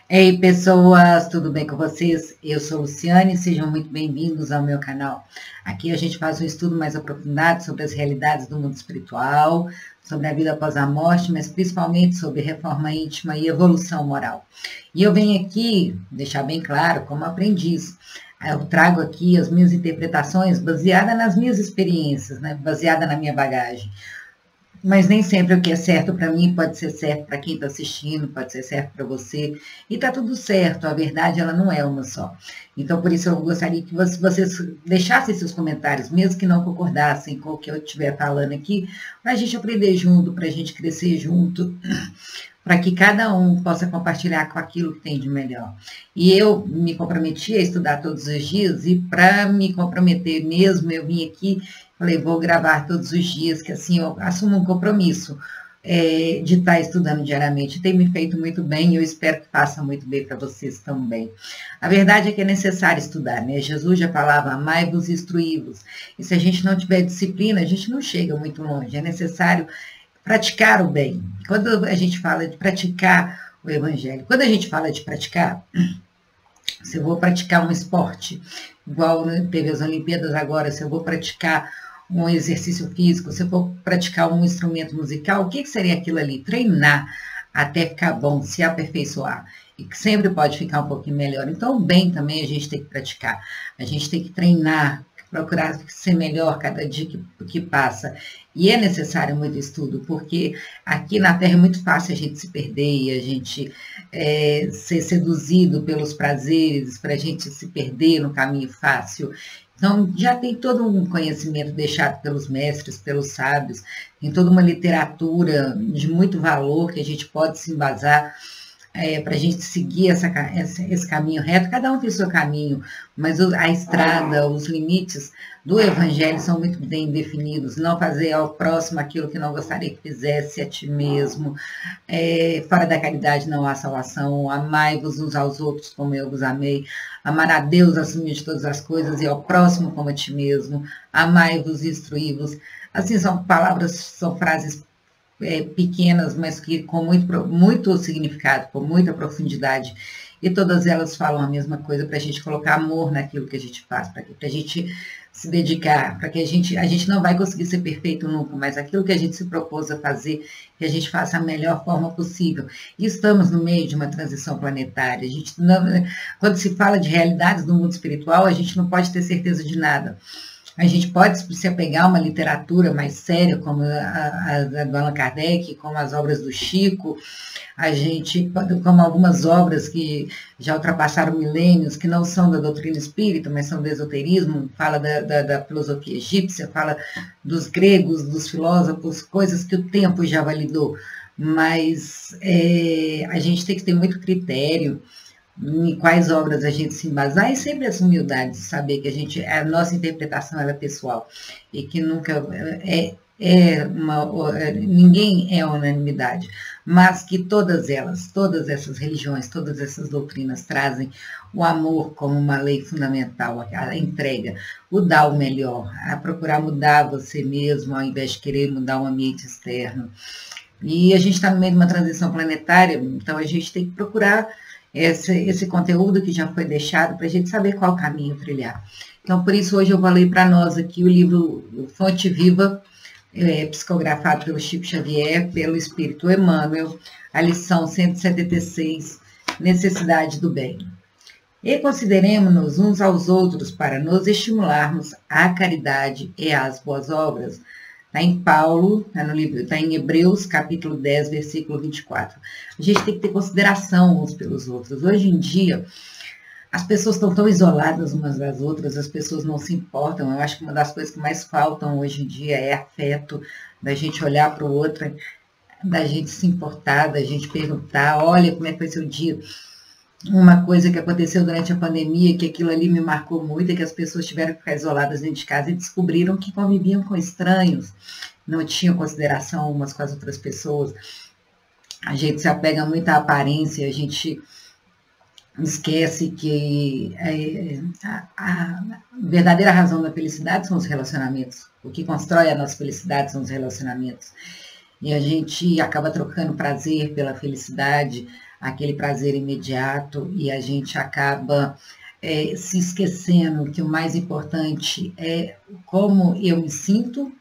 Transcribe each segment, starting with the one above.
Ei, pessoas, tudo bem com vocês? Eu sou Luciane, sejam muito bem-vindos ao meu canal. Aqui a gente faz um estudo mais aprofundado sobre as realidades do mundo espiritual, sobre a vida após a morte, mas principalmente sobre reforma íntima e evolução moral. E eu venho aqui deixar bem claro, como aprendiz, eu trago aqui as minhas interpretações baseadas nas minhas experiências, né? Baseada na minha bagagem. Mas nem sempre o que é certo para mim pode ser certo para quem está assistindo, pode ser certo para você. E está tudo certo, a verdade ela não é uma só. Então, por isso eu gostaria que vocês deixassem seus comentários, mesmo que não concordassem com o que eu estiver falando aqui, para a gente aprender junto, para a gente crescer junto, para que cada um possa compartilhar com aquilo que tem de melhor. E eu me comprometi a estudar todos os dias, e para me comprometer mesmo, eu vim aqui, falei, vou gravar todos os dias, que assim eu assumo um compromisso de estar estudando diariamente. Tem me feito muito bem, e eu espero que faça muito bem para vocês também. A verdade é que é necessário estudar, né? Jesus já falava, amai-vos e instruí-vos. E se a gente não tiver disciplina, a gente não chega muito longe. É necessário praticar o bem. Quando a gente fala de praticar o evangelho, quando a gente fala de praticar, se eu vou praticar um esporte, igual teve as Olimpíadas agora, se eu vou praticar um exercício físico, se eu for praticar um instrumento musical, o que seria aquilo ali? Treinar até ficar bom, se aperfeiçoar. E que sempre pode ficar um pouquinho melhor. Então, o bem também a gente tem que praticar. A gente tem que treinar, procurar ser melhor cada dia que passa. E é necessário muito estudo, porque aqui na Terra é muito fácil a gente se perder e a gente ser seduzido pelos prazeres, para a gente se perder no caminho fácil. Então, já tem todo um conhecimento deixado pelos mestres, pelos sábios, tem toda uma literatura de muito valor que a gente pode se embasar para a gente seguir esse caminho reto. Cada um tem o seu caminho, mas a estrada, os limites do evangelho são muito bem definidos. Não fazer ao próximo aquilo que não gostaria que fizesse a ti mesmo. Fora da caridade não há salvação. Amai-vos uns aos outros como eu vos amei. Amar a Deus acima de todas as coisas e ao próximo como a ti mesmo. Amai-vos e instruí-vos. Assim, são palavras, são frases pequenas, mas que com muito significado, com muita profundidade, e todas elas falam a mesma coisa, para a gente colocar amor naquilo que a gente faz, para a gente se dedicar, para que a gente não vai conseguir ser perfeito nunca, mas aquilo que a gente se propôs a fazer, que a gente faça a melhor forma possível. E estamos no meio de uma transição planetária. Quando se fala de realidades do mundo espiritual, a gente não pode ter certeza de nada. A gente pode se apegar a uma literatura mais séria, como a do Allan Kardec, como as obras do Chico, como algumas obras que já ultrapassaram milênios, que não são da doutrina espírita, mas são do esoterismo, fala da filosofia egípcia, fala dos gregos, dos filósofos, coisas que o tempo já validou. Mas a gente tem que ter muito critério em quais obras a gente se embasar, e sempre essa humildade de saber que a nossa interpretação ela é pessoal e que nunca ninguém é unanimidade, mas que todas essas religiões, todas essas doutrinas trazem o amor como uma lei fundamental, a entrega, o dar o melhor, a procurar mudar você mesmo ao invés de querer mudar o ambiente externo. E a gente está no meio de uma transição planetária, então a gente tem que procurar esse conteúdo que já foi deixado para a gente saber qual caminho trilhar. Então, por isso, hoje eu vou ler para nós aqui o livro Fonte Viva, psicografado pelo Chico Xavier, pelo Espírito Emmanuel, a lição 176, Necessidade do Bem. E consideremos-nos uns aos outros para nos estimularmos à caridade e às boas obras. Está em Paulo, está em Hebreus, capítulo 10, versículo 24. A gente tem que ter consideração uns pelos outros. Hoje em dia, as pessoas estão tão isoladas umas das outras, as pessoas não se importam. Eu acho que uma das coisas que mais faltam hoje em dia é afeto, da gente olhar para o outro, da gente se importar, da gente perguntar, olha, como é que foi seu dia? Uma coisa que aconteceu durante a pandemia, que aquilo ali me marcou muito, é que as pessoas tiveram que ficar isoladas dentro de casa e descobriram que conviviam com estranhos, não tinham consideração umas com as outras pessoas. A gente se apega muito à aparência, a gente esquece que a verdadeira razão da felicidade são os relacionamentos. O que constrói a nossa felicidade são os relacionamentos. E a gente acaba trocando prazer pela felicidade, aquele prazer imediato e a gente acaba se esquecendo que o mais importante é como eu me sinto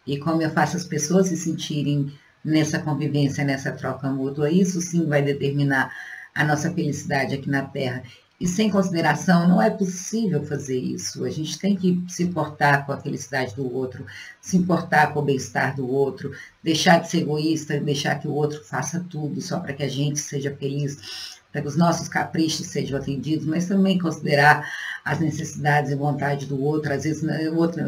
e como eu faço as pessoas se sentirem nessa convivência, nessa troca mútua. Isso sim vai determinar a nossa felicidade aqui na Terra. E sem consideração, não é possível fazer isso. A gente tem que se importar com a felicidade do outro, se importar com o bem-estar do outro, deixar de ser egoísta, deixar que o outro faça tudo só para que a gente seja feliz, para que os nossos caprichos sejam atendidos, mas também considerar as necessidades e vontade do outro. Às vezes o outro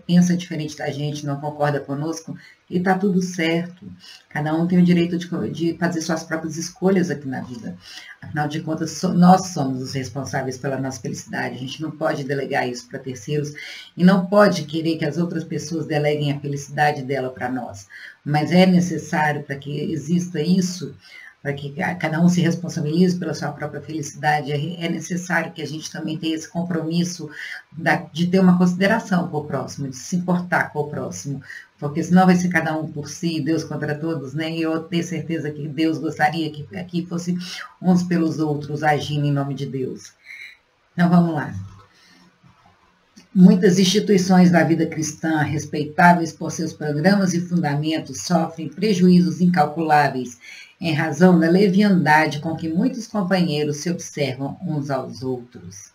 pensa diferente da gente, não concorda conosco, e está tudo certo. Cada um tem o direito de fazer suas próprias escolhas aqui na vida. Afinal de contas, nós somos os responsáveis pela nossa felicidade. A gente não pode delegar isso para terceiros e não pode querer que as outras pessoas deleguem a felicidade dela para nós. Mas é necessário, para que exista isso, para que cada um se responsabilize pela sua própria felicidade, é necessário que a gente também tenha esse compromisso de ter uma consideração com o próximo, de se importar com o próximo, porque senão vai ser cada um por si, Deus contra todos, né? E eu tenho certeza que Deus gostaria que aqui fosse uns pelos outros, agindo em nome de Deus. Então vamos lá. Muitas instituições da vida cristã, respeitáveis por seus programas e fundamentos, sofrem prejuízos incalculáveis em razão da leviandade com que muitos companheiros se observam uns aos outros.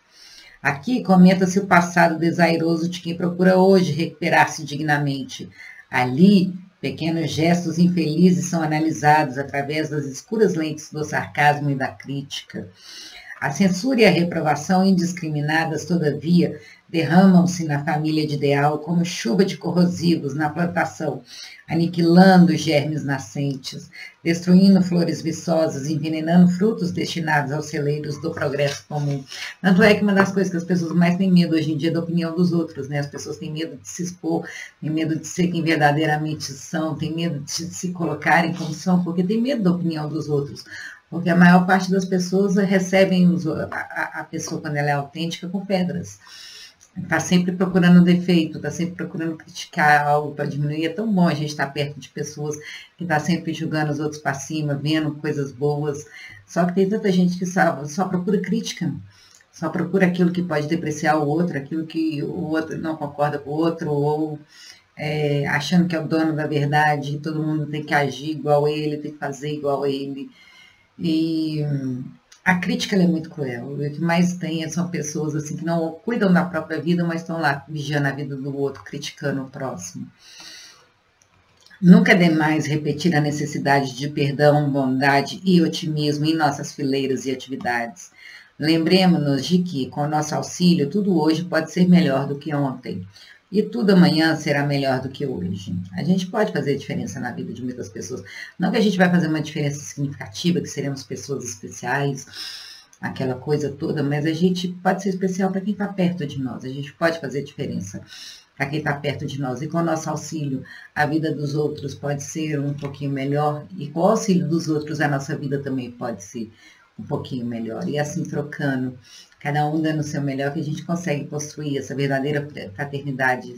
Aqui comenta-se o passado desairoso de quem procura hoje recuperar-se dignamente. Ali, pequenos gestos infelizes são analisados através das escuras lentes do sarcasmo e da crítica. A censura e a reprovação indiscriminadas, todavia, derramam-se na família de ideal como chuva de corrosivos na plantação, aniquilando germes nascentes, destruindo flores viçosas, envenenando frutos destinados aos celeiros do progresso comum. Tanto é que uma das coisas que as pessoas mais têm medo hoje em dia é da opinião dos outros, né? As pessoas têm medo de se expor, têm medo de ser quem verdadeiramente são, têm medo de se colocarem como são, porque têm medo da opinião dos outros. Porque a maior parte das pessoas recebem a pessoa, quando ela é autêntica, com pedras. Está sempre procurando defeito, está sempre procurando criticar algo para diminuir. É tão bom a gente estar perto de pessoas que estão sempre julgando os outros para cima, vendo coisas boas. Só que tem tanta gente que só procura crítica, só procura aquilo que pode depreciar o outro, aquilo que o outro não concorda com o outro, ou achando que é o dono da verdade, todo mundo tem que agir igual a ele, tem que fazer igual a ele. E a crítica é muito cruel. O que mais tem são pessoas assim, que não cuidam da própria vida, mas estão lá vigiando a vida do outro, criticando o próximo. Nunca é demais repetir a necessidade de perdão, bondade e otimismo em nossas fileiras e atividades. Lembremos-nos de que, com o nosso auxílio, tudo hoje pode ser melhor do que ontem. E tudo amanhã será melhor do que hoje. A gente pode fazer diferença na vida de muitas pessoas. Não que a gente vai fazer uma diferença significativa, que seremos pessoas especiais, aquela coisa toda, mas a gente pode ser especial para quem está perto de nós. A gente pode fazer diferença para quem está perto de nós. E com o nosso auxílio, a vida dos outros pode ser um pouquinho melhor. E com o auxílio dos outros, a nossa vida também pode ser um pouquinho melhor. E assim, trocando, cada um dando o seu melhor, que a gente consegue construir essa verdadeira fraternidade,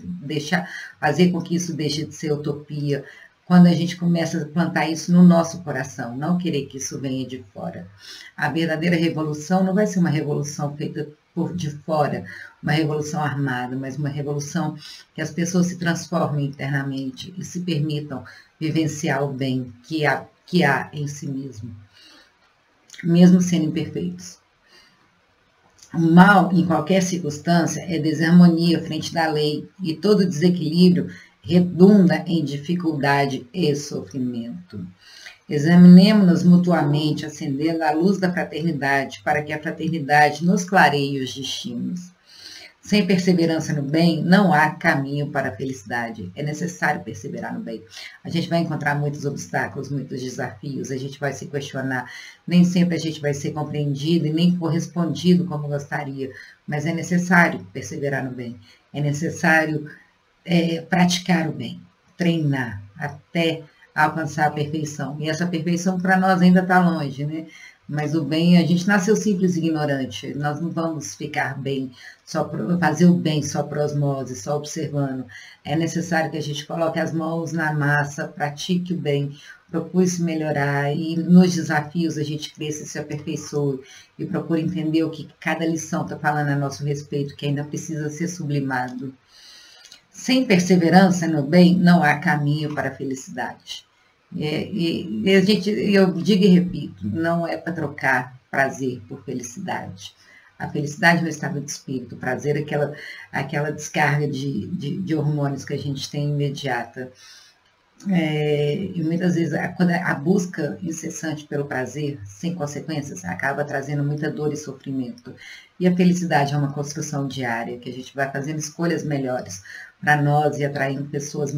fazer com que isso deixe de ser utopia, quando a gente começa a plantar isso no nosso coração, não querer que isso venha de fora. A verdadeira revolução não vai ser uma revolução feita por de fora, uma revolução armada, mas uma revolução que as pessoas se transformem internamente e se permitam vivenciar o bem que há em si mesmo sendo imperfeitos. O mal, em qualquer circunstância, é desarmonia frente da lei, e todo desequilíbrio redunda em dificuldade e sofrimento. Examinemo-nos mutuamente, acendendo a luz da fraternidade, para que a fraternidade nos clareie os destinos. Sem perseverança no bem, não há caminho para a felicidade. É necessário perseverar no bem. A gente vai encontrar muitos obstáculos, muitos desafios, a gente vai se questionar. Nem sempre a gente vai ser compreendido e nem correspondido como gostaria, mas é necessário perseverar no bem. É necessário praticar o bem, treinar até alcançar a perfeição. E essa perfeição para nós ainda está longe, né? Mas o bem, a gente nasceu simples e ignorante. Nós não vamos ficar bem, fazer o bem só por osmose, só observando. É necessário que a gente coloque as mãos na massa, pratique o bem, procure se melhorar e nos desafios a gente cresça e se aperfeiçoe e procure entender o que cada lição está falando a nosso respeito, que ainda precisa ser sublimado. Sem perseverança no bem, não há caminho para a felicidade. Eu digo e repito, não é para trocar prazer por felicidade. A felicidade é um estado de espírito, o prazer é aquela descarga de hormônios que a gente tem imediata. E muitas vezes a busca incessante pelo prazer, sem consequências, acaba trazendo muita dor e sofrimento. E a felicidade é uma construção diária, que a gente vai fazendo escolhas melhores para nós e atraindo pessoas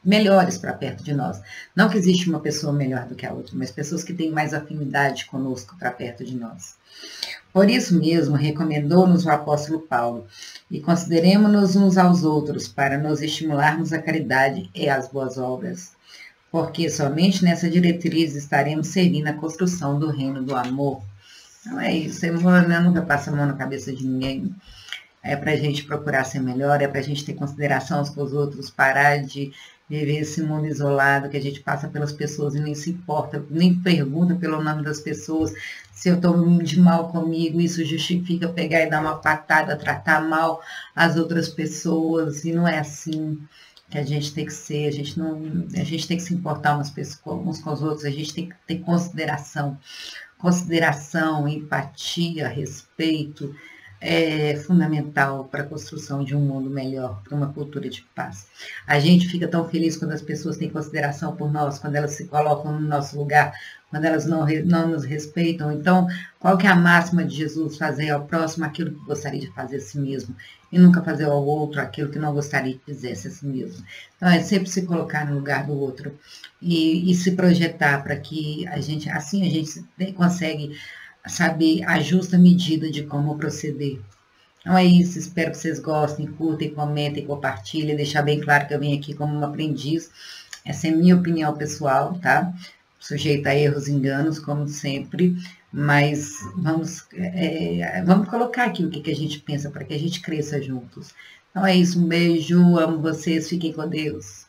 melhores para perto de nós. Não que existe uma pessoa melhor do que a outra, mas pessoas que têm mais afinidade conosco para perto de nós. Por isso mesmo, recomendou-nos o apóstolo Paulo, e consideremos-nos uns aos outros para nos estimularmos a caridade e as boas obras, porque somente nessa diretriz estaremos servindo a construção do reino do amor. Não é isso, nunca passa a mão na cabeça de ninguém. É para a gente procurar ser melhor, é para a gente ter consideração uns com os outros, parar de viver esse mundo isolado, que a gente passa pelas pessoas e nem se importa, nem pergunta pelo nome das pessoas. Se eu estou de mal comigo, isso justifica pegar e dar uma patada, tratar mal as outras pessoas, e não é assim que a gente tem que ser, a gente tem que se importar uns com os outros, a gente tem que ter consideração, empatia, respeito, é fundamental para a construção de um mundo melhor, para uma cultura de paz. A gente fica tão feliz quando as pessoas têm consideração por nós, quando elas se colocam no nosso lugar, quando elas não nos respeitam. Então, qual que é a máxima de Jesus? Fazer ao próximo aquilo que gostaria de fazer a si mesmo, e nunca fazer ao outro aquilo que não gostaria que fizesse a si mesmo. Então, é sempre se colocar no lugar do outro e se projetar para que assim a gente consegue saber a justa medida de como proceder. Então é isso, espero que vocês gostem, curtem, comentem, compartilhem, deixar bem claro que eu vim aqui como uma aprendiz. Essa é a minha opinião pessoal, tá? Sujeita a erros e enganos, como sempre, mas vamos colocar aqui o que a gente pensa para que a gente cresça juntos. Então é isso, um beijo, amo vocês, fiquem com Deus.